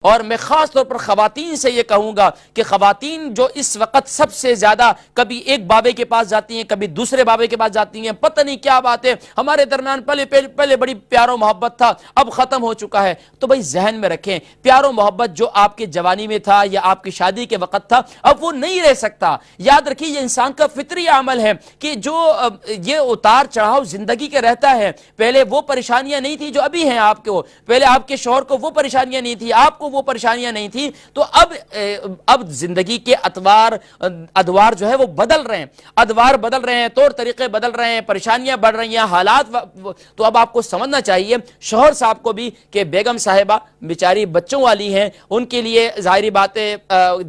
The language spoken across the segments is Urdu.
اور میں خاص طور پر خواتین سے یہ کہوں گا کہ خواتین جو اس وقت سب سے زیادہ کبھی ایک بابے کے پاس جاتی ہیں، کبھی دوسرے بابے کے پاس جاتی ہیں، پتہ نہیں کیا بات ہے، ہمارے درمیان پہلے بڑی پیار و محبت تھا، اب ختم ہو چکا ہے۔ تو بھائی ذہن میں رکھیں، پیار و محبت جو آپ کے جوانی میں تھا یا آپ کی شادی کے وقت تھا، اب وہ نہیں رہ سکتا۔ یاد رکھیے یہ انسان کا فطری عمل ہے کہ جو یہ اتار چڑھاؤ زندگی کے رہتا ہے۔ پہلے وہ پریشانیاں نہیں تھی جو ابھی ہیں آپ کو، پہلے آپ کے شوہر کو وہ پریشانیاں نہیں تھی، آپ کو وہ پریشانیاں نہیں تھی، تو اب زندگی کے ادوار جو ہے وہ بدل رہے ہیں، ادوار بدل رہے ہیں، طور طریقے بدل رہے ہیں، پریشانیاں بڑھ رہی ہیں، حالات۔ تو اب آپ کو سمجھنا چاہیے شوہر صاحب کو بھی کہ بیگم صاحبہ بیچاری بچوں والی ہیں، ان کے لیے ظاہری باتیں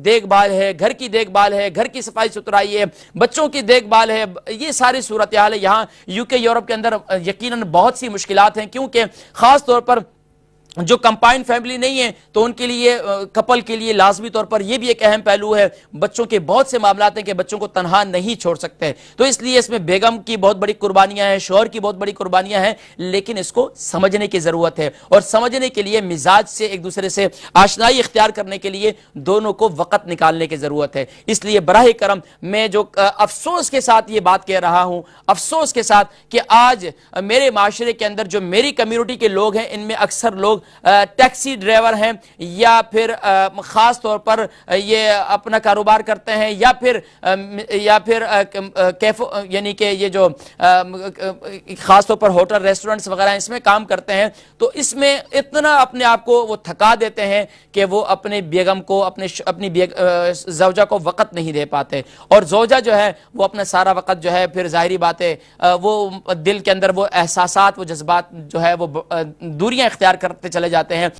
دیکھ بھال ہے، گھر کی دیکھ بھال ہے، گھر کی صفائی ستھرائی ہے، بچوں کی دیکھ بھال ہے، یہ ساری صورتحال ہے۔ یہاں UK یورپ کے اندر یقیناً بہت سی مشکلات ہیں، کیونکہ خاص طور پر جو کمپائن فیملی نہیں ہے تو ان کے لیے، کپل کے لیے لازمی طور پر یہ بھی ایک اہم پہلو ہے۔ بچوں کے بہت سے معاملات ہیں کہ بچوں کو تنہا نہیں چھوڑ سکتے، تو اس لیے اس میں بیگم کی بہت بڑی قربانیاں ہیں، شوہر کی بہت بڑی قربانیاں ہیں، لیکن اس کو سمجھنے کی ضرورت ہے، اور سمجھنے کے لیے مزاج سے ایک دوسرے سے آشنائی اختیار کرنے کے لیے دونوں کو وقت نکالنے کی ضرورت ہے۔ اس لیے براہ کرم میں جو افسوس کے ساتھ یہ بات کہہ رہا ہوں، افسوس کے ساتھ، کہ آج میرے معاشرے کے اندر جو میری کمیونٹی کے لوگ ہیں، ان میں اکثر لوگ ٹیکسی ڈرائیور ہیں، یا پھر خاص طور پر یہ اپنا کاروبار کرتے ہیں، یا پھر یعنی کہ یہ جو خاص طور پر ہوٹل ریسٹورنٹس وغیرہ اس میں کام کرتے ہیں، تو اس میں اتنا اپنے آپ کو وہ تھکا دیتے ہیں کہ وہ اپنے بیگم کو، اپنی زوجہ کو وقت نہیں دے پاتے، اور زوجہ جو ہے وہ اپنا سارا وقت جو ہے پھر ظاہری بات ہے وہ دل کے اندر وہ احساسات، وہ جذبات جو ہے وہ دوریاں اختیار کرتے چلے جاتے ہیں۔